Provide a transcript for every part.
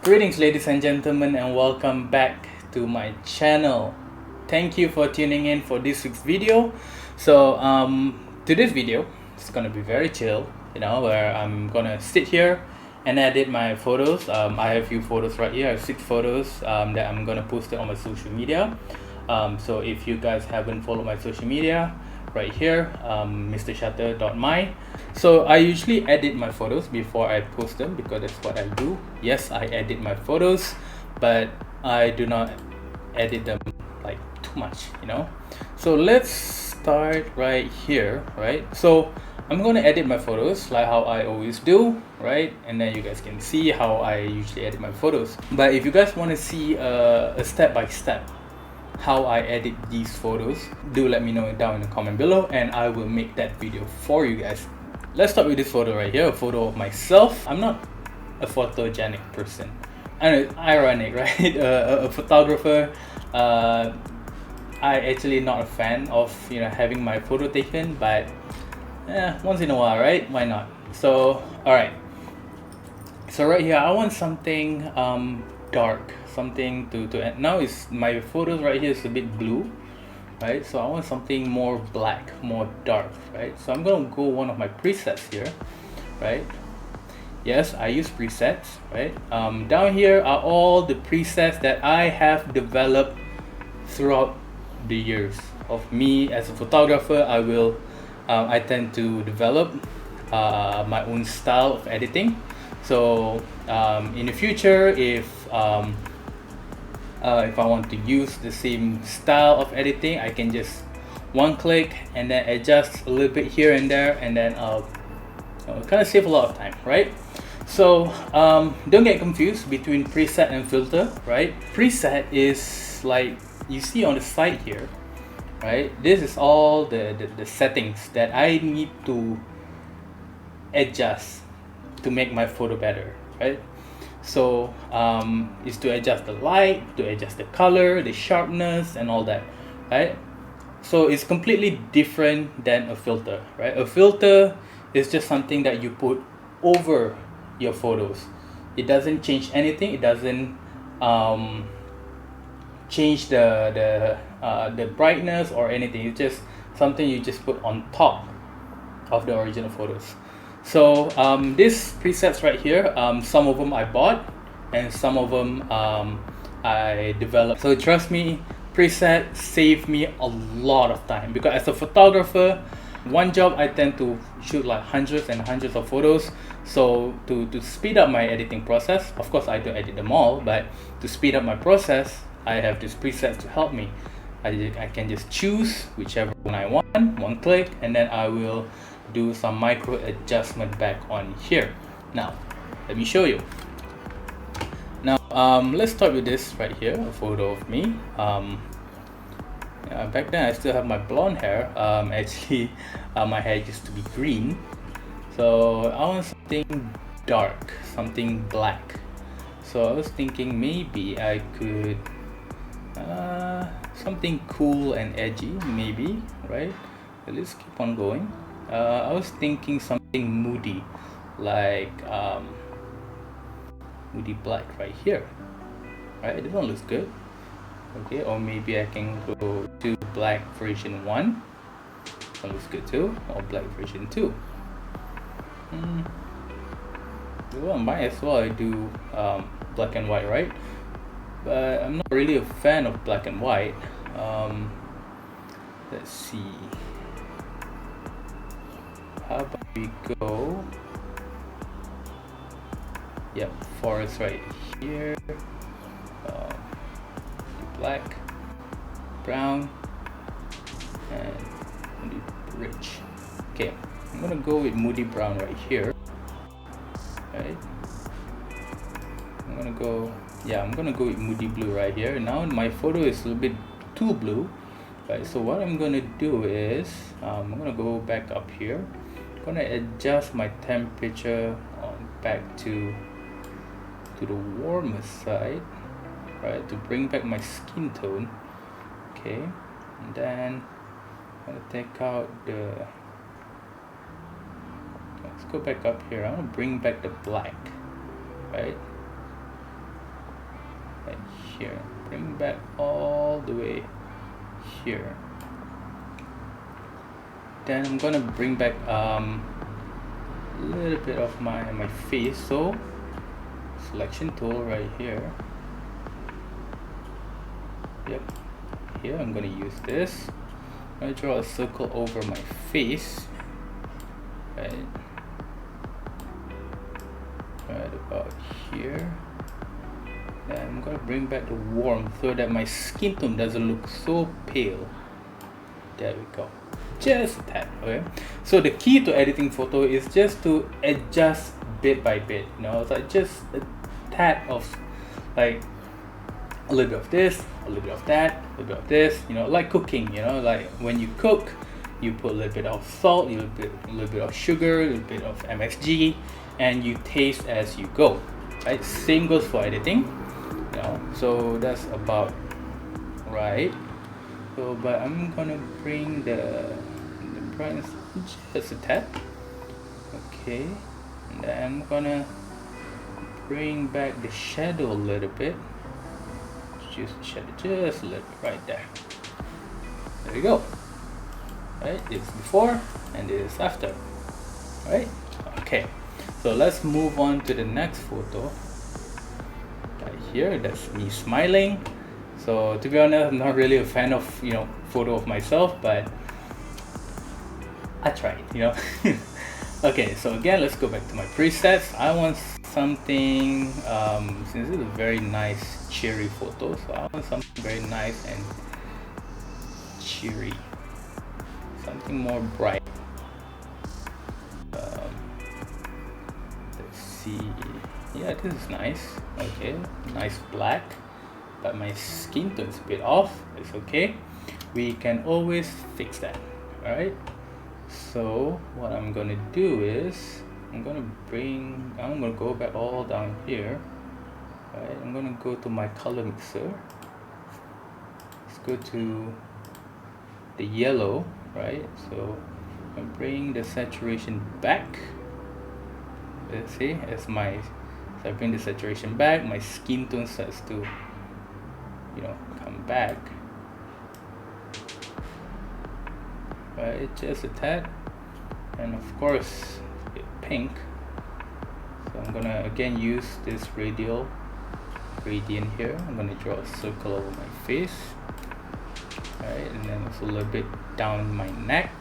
Greetings, ladies and gentlemen, and welcome back to my channel. Thank you for tuning in for this week's video. Today's video is gonna be very chill, where I'm gonna sit here and edit my photos. I have a few photos right here. I have 6 photos that I'm gonna post it on my social media. So if you guys haven't followed my social media, right here, MrShutter.my. So I usually edit my photos before I post them because that's what I do. Yes, I edit my photos, but I do not edit them like too much. So let's start right here, right? So I'm gonna edit my photos like how I always do, right? And then you guys can see how I usually edit my photos. But if you guys want to see a step-by-step how I edit these photos, do let me know down in the comment below and I will make that video for you guys. Let's start with this photo right here, a photo of myself. I'm not a photogenic person. I know it's ironic, right? A photographer. I actually not a fan of having my photo taken, but once in a while, right? Why not? So alright. So right here I want something dark, something to now is my photos right here is a bit blue, right? So I want something more black, more dark, right? So I'm gonna go one of my presets here, right? Yes, I use presets, right? Down here are all the presets that I have developed throughout the years of me as a photographer. I tend to develop my own style of editing. So in the future, if I want to use the same style of editing, I can just one click and then adjust a little bit here and there, and then kind of save a lot of time, right? So don't get confused between preset and filter, right? Preset is like you see on the side here, right? This is all the settings that I need to adjust to make my photo better, right? So is to adjust the light, to adjust the color, the sharpness, and all that, right? So it's completely different than a filter, right? A filter is just something that you put over your photos. It doesn't change anything. It doesn't change the brightness or anything. It's just something you just put on top of the original photos. So these presets right here, some of them I bought and some of them I developed. So trust me, preset saved me a lot of time because as a photographer, one job I tend to shoot like hundreds and hundreds of photos. So to speed up my editing process, of course I don't edit them all, but to speed up my process, I have these presets to help me. I can just choose whichever one I want, one click, and then I will do some micro adjustment back on here. Now let me show you. Now let's start with this right here, a photo of me. Back then I still have my blonde hair. Actually my hair used to be green, so I want something dark, something black. So I was thinking maybe I could something cool and edgy, maybe, right? So let's keep on going. I was thinking something moody, like moody black right here, right? This one looks good. Okay, or maybe I can go to black version 1. This one looks good too, or black version 2. Well, might as well I do black and white, right? But I'm not really a fan of black and white. Let's see. How about we go? Yep, forest right here. Black, brown, and moody rich. Okay, I'm gonna go with moody brown right here. Right. I'm gonna go with moody blue right here. Now my photo is a little bit too blue, right? So what I'm gonna do is I'm gonna go back up here. I'm gonna adjust my temperature back to the warmer side, right, to bring back my skin tone. Okay, and then I'm gonna take out the, let's go back up here. I want to bring back the black, right? here, bring back all the way here. Then I'm gonna bring back a little bit of my face, so selection tool right here. Yep, here I'm gonna use this. I'm gonna draw a circle over my face, right about here. Then I'm gonna bring back the warmth so that my skin tone doesn't look so pale. There we go, just a tad. Okay, so the key to editing photo is just to adjust bit by bit, you know. It's like just a tad of like a little bit of this, a little bit of that, a little bit of this, you know, like cooking, you know, like when you cook, you put a little bit of salt, a little bit of sugar, a little bit of MSG, and you taste as you go, right? Same goes for editing, you know. So that's about right. So, but I'm gonna bring the brightness just a tad, okay, and then I'm gonna bring back the shadow a little bit. Just shadow just a little bit right there. There we go. Right, this is before and this is after. Right? Okay. So let's move on to the next photo. Right here, that's me smiling. So to be honest, I'm not really a fan of, you know, photo of myself, but I tried, you know. Okay, so again, let's go back to my presets. I want something, since this is a very nice cheery photo, so I want something very nice and cheery, something more bright. Let's see, yeah, this is nice. Okay, nice black, but my skin tone's a bit off. It's okay, we can always fix that. All right, so what I'm gonna do is I'm gonna go back all down here. Right, I'm gonna go to my color mixer. Let's go to the yellow, right? So I'm bring the saturation back. Let's see, so I bring the saturation back, my skin tone starts to, you know, come back. Right, just a tad, and of course pink. So I'm gonna again use this gradient here. I'm gonna draw a circle over my face, right, and then also a little bit down my neck.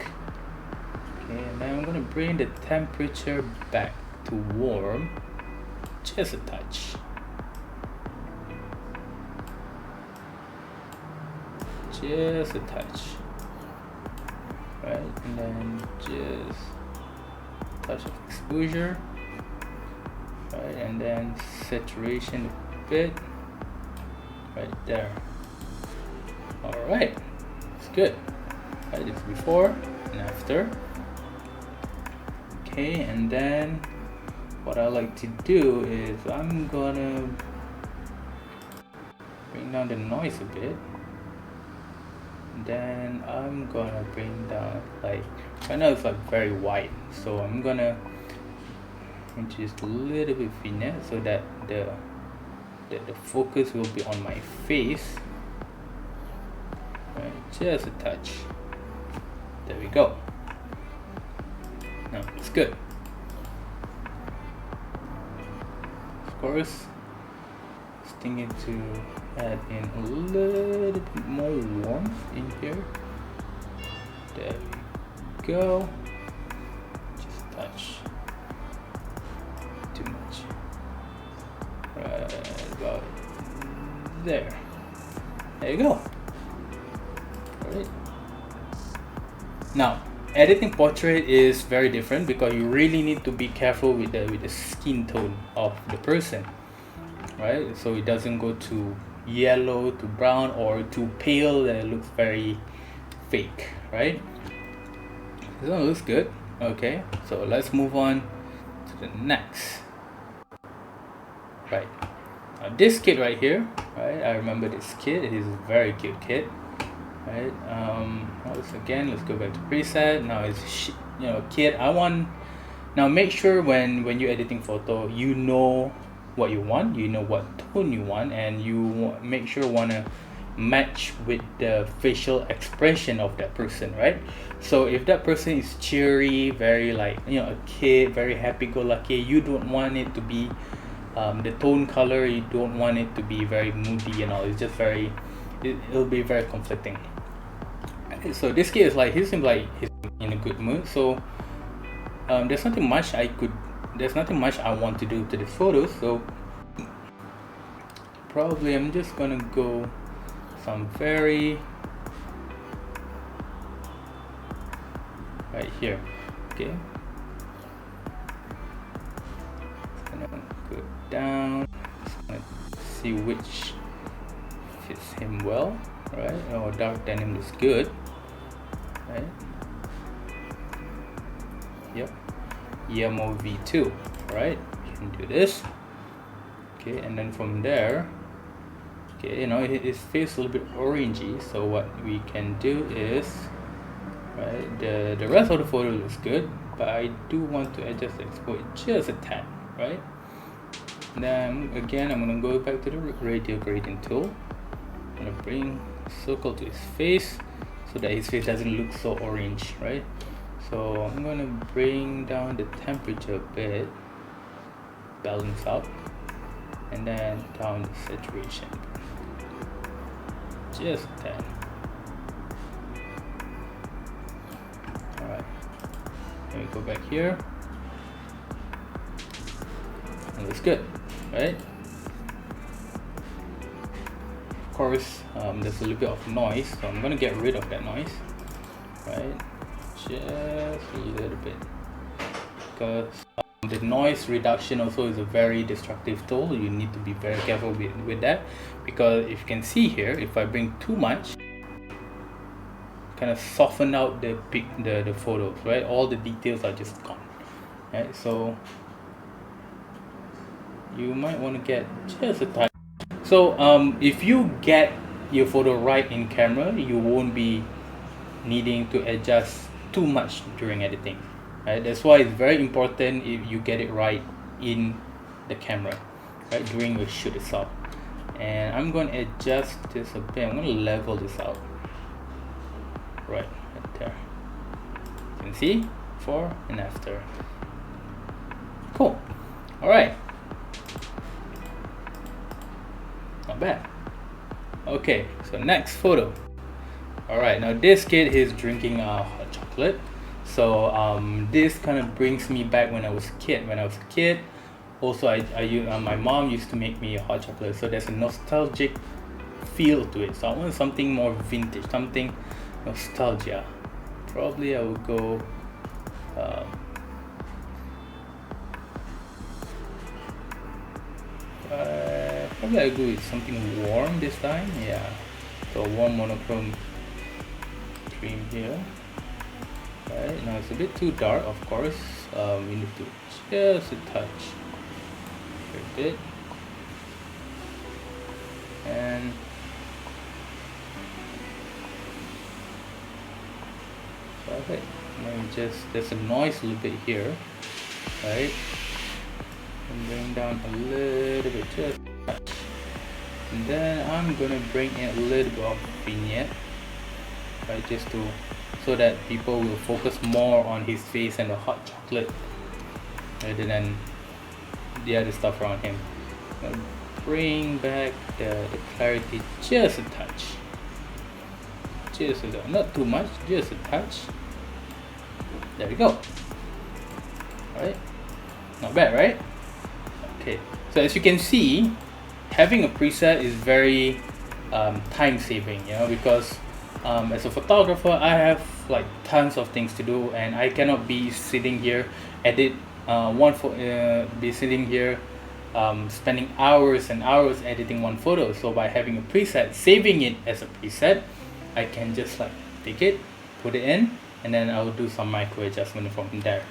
Okay, and then I'm gonna bring the temperature back to warm, just a touch. Just a touch. Right, and then just a touch of exposure. Right, and then saturation a bit right there. All right, it's good. Right, it's before and after. Okay, and then what I like to do is I'm gonna bring down the noise a bit. Then I'm gonna bring down, like right now it's like very white, so I'm gonna introduce a little bit vignette so that the focus will be on my face. Right, just a touch. There we go. Now it's good. Of course, thinking to add in a little bit more warmth in here. There we go. Just a touch. Too much. Right about there. There you go. Alright. Now, editing portrait is very different because you really need to be careful with the skin tone of the person, right? So it doesn't go too yellow to brown or too pale that it looks very fake, right? This one looks good. Okay, so let's move on to the next. Right, now this kid right here, right? I remember this kid. He's a very cute kid, right? Let's go back to preset. Now it's kid. I want, now make sure when you're editing photo, you know what you want, you know what tone you want, and you make sure wanna match with the facial expression of that person, right? So if that person is cheery, very like, you know, a kid, very happy-go-lucky, you don't want it to be the tone color, you don't want it to be very moody and all. It's just very, it'll be very conflicting. So this kid is like, he seems like he's in a good mood. So there's nothing much I want to do to this photo. So probably I'm just gonna go some very right here. Okay, just gonna go down, just gonna see which fits him well, right? Oh, dark denim is good, right? Yep, Yamo V2, right? You can do this. Okay, and then from there, okay, you know, his face a little bit orangey, so what we can do is, right, the rest of the photo looks good, but I do want to adjust the exposure just a tad, right? Then again, I'm gonna go back to the radial gradient tool. I'm gonna bring a circle to his face so that his face doesn't look so orange, right? So I'm gonna bring down the temperature a bit, balance out, and then down the saturation just a tad. Alright, let me go back here. It looks good, right? Of course, there's a little bit of noise, so I'm gonna get rid of that noise, right? Just a little bit, because the noise reduction also is a very destructive tool. You need to be very careful with that, because if you can see here, if I bring too much, kind of soften out the photos, right? All the details are just gone, right? So you might want to get just a touch. So if you get your photo right in camera, you won't be needing to adjust too much during editing, right? That's why it's very important if you get it right in the camera, right, during your shoot itself. And I'm going to adjust this a bit. I'm going to level this out, right there. You can see before and after. Cool. All right, not bad. Okay, so next photo. All right, now this kid is drinking hot chocolate. So this kind of brings me back when I was a kid. Also, my mom used to make me hot chocolate, so there's a nostalgic feel to it. So I want something more vintage, something nostalgia. Probably I would go probably I'll go with something warm this time. Yeah, so warm monochrome cream here. Right, now it's a bit too dark, of course. We need to just a touch a bit, and perfect. Now there's a noise a little bit here, right? And bring down a little bit, just a touch. And then I'm gonna bring in a little bit of vignette, right, just to so that people will focus more on his face and the hot chocolate rather than the other stuff around him. Bring back the clarity just a touch, not too much, just a touch. There we go. Alright, not bad, right? Okay, so as you can see, having a preset is very time saving, you know, because as a photographer, I have like tons of things to do, and I cannot be sitting here spending hours and hours editing one photo. So by having a preset, saving it as a preset, I can just like take it, put it in, and then I will do some micro adjustment from there.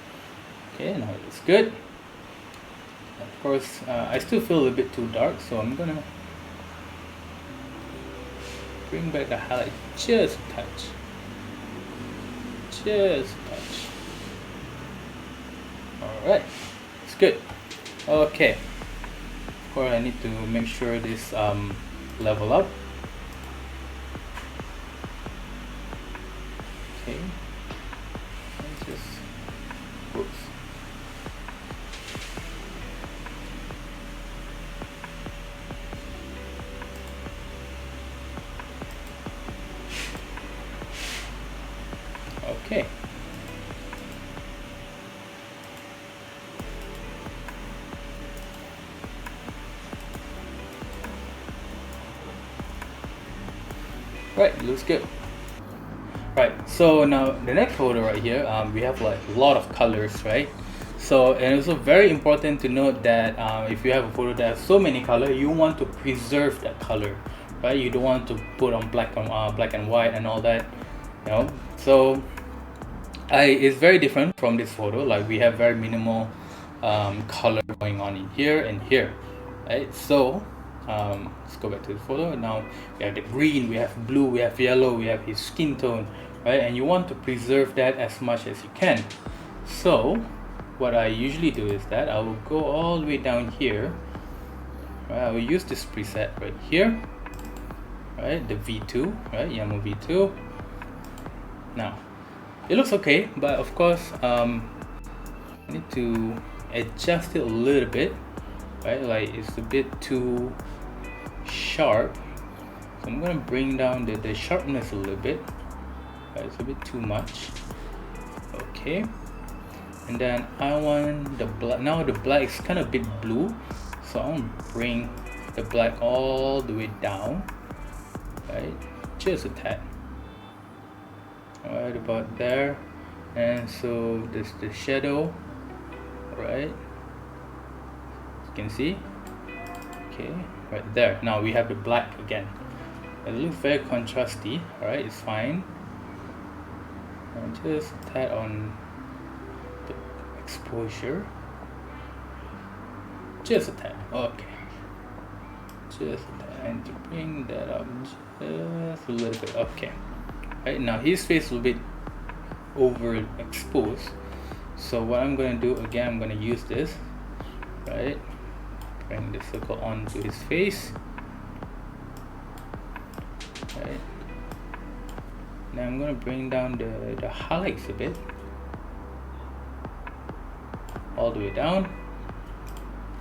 Okay, now it looks good. Of course, I still feel a little bit too dark, so I'm gonna bring back the highlight just a touch. Alright, it's good. Okay, Of course, I need to make sure this level up. Okay, and just whoops. Okay. Right, looks good. Right, so now the next photo right here, we have like a lot of colors, right? So, and also very important to note that if you have a photo that has so many colors, you want to preserve that color, right? You don't want to put on black and white and all that, you know. So, it's very different from this photo. Like we have very minimal color going on in here and here, right? So let's go back to the photo. Now we have the green, we have blue, we have yellow, we have his skin tone, right? And you want to preserve that as much as you can. So what I usually do is that I will go all the way down here, right? I will use this preset right here, right? The V2, right? Yamaha V2. Now it looks okay, but of course I need to adjust it a little bit, right? Like it's a bit too sharp, so I'm gonna bring down the sharpness a little bit, right? It's a bit too much. Okay, and then I want the black. Now the black is kind of a bit blue, so I'm gonna bring the black all the way down, right? Just a tad. Right about there. And so this the shadow, right? You can see, okay, right there. Now we have the black again. It looks very contrasty, right? It's fine. And just tap on the exposure, just a tad. Okay, just a tad, and to bring that up just a little bit. Okay. Right, now his face will be overexposed, so what I'm going to do again, I'm going to use this, right? Bring the circle onto his face, right? Now I'm going to bring down the highlights a bit, all the way down.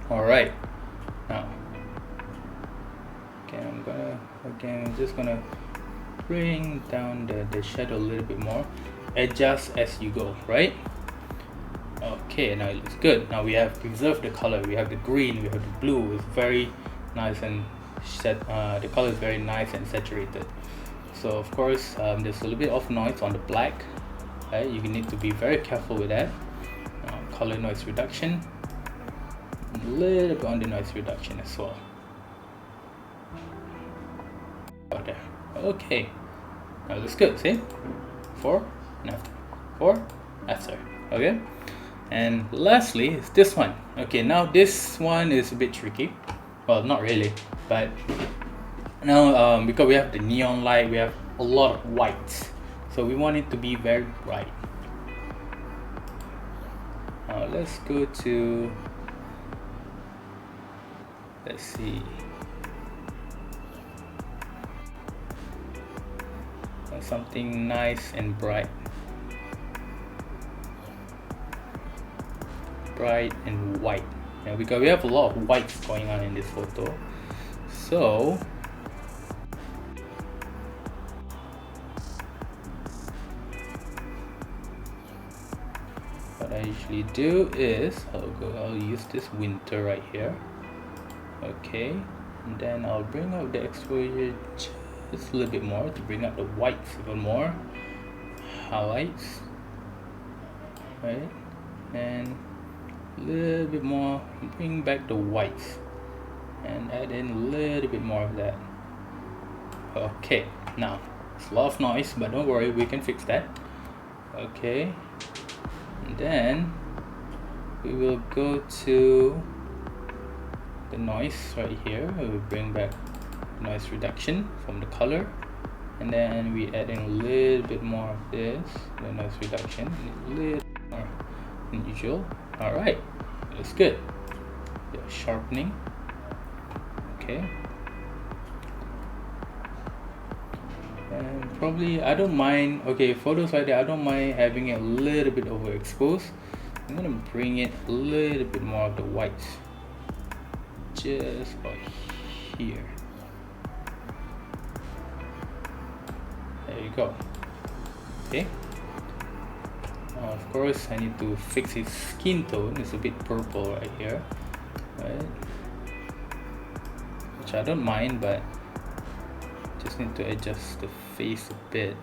All right, now I'm just gonna bring down the shadow a little bit more, adjust as you go, right? Okay, now it looks good. Now we have preserved the color. We have the green, we have the blue. It's very nice and set. The color is very nice and saturated. So of course there's a little bit of noise on the black, right? You need to be very careful with that. Color noise reduction, a little bit on the noise reduction as well. Out there. Okay, now looks good. See, before and after, before, after. Okay, and lastly is this one. Okay, now this one is a bit tricky. Well, not really, but now because we have the neon light, we have a lot of whites, so we want it to be very bright. Now let's go to, let's see, something nice and bright and white. Now because we have a lot of whites going on in this photo, so what I usually do is I'll use this winter right here. Okay, and then I'll bring up the exposure just a little bit more to bring up the whites even more, highlights, right? And a little bit more, bring back the whites and add in a little bit more of that. Okay, now it's a lot of noise, but don't worry, we can fix that. Okay, and then we will go to the noise right here. We will bring back noise reduction from the color, and then we add in a little bit more of this, the noise reduction, a little more than usual. All right, looks good. Yeah, sharpening, Okay. And probably I don't mind, okay, photos like that, I don't mind having it a little bit overexposed. I'm gonna bring it a little bit more of the whites, just about here. There you go. Okay. Now, of course, I need to fix his skin tone. It's a bit purple right here, right? Which I don't mind, but just need to adjust the face a bit.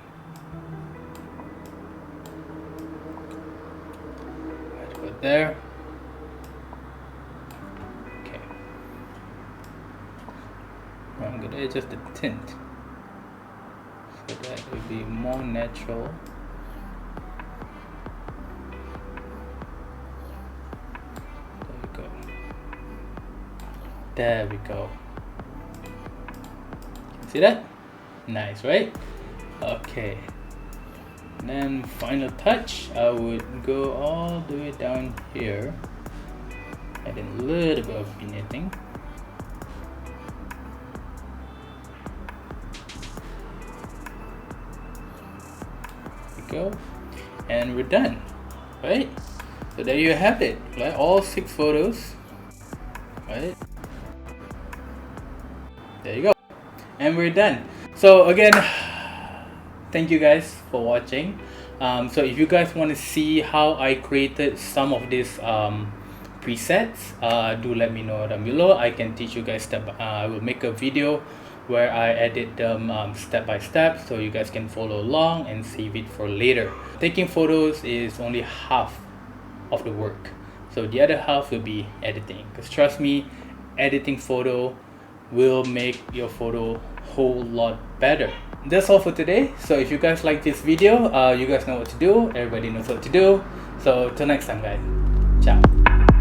Right about there. Okay. Now I'm gonna adjust the tint so that it will be more natural. There we go. See that? Nice, right? Okay. And then final touch, I would go all the way down here, add in a little bit of vignetting. There we go. And we're done, right? So there you have it, right? All 6 photos, right? There you go. And we're done. So again, thank you guys for watching. So if you guys want to see how I created some of these presets, do let me know down below. I can teach you guys I will make a video where I edit them step by step, so you guys can follow along and save it for later. Taking photos is only half of the work, so the other half will be editing, because trust me, editing photo will make your photo whole lot better. That's all for today. So if you guys like this video, you guys know what to do. Everybody knows what to do. So till next time, guys. Ciao.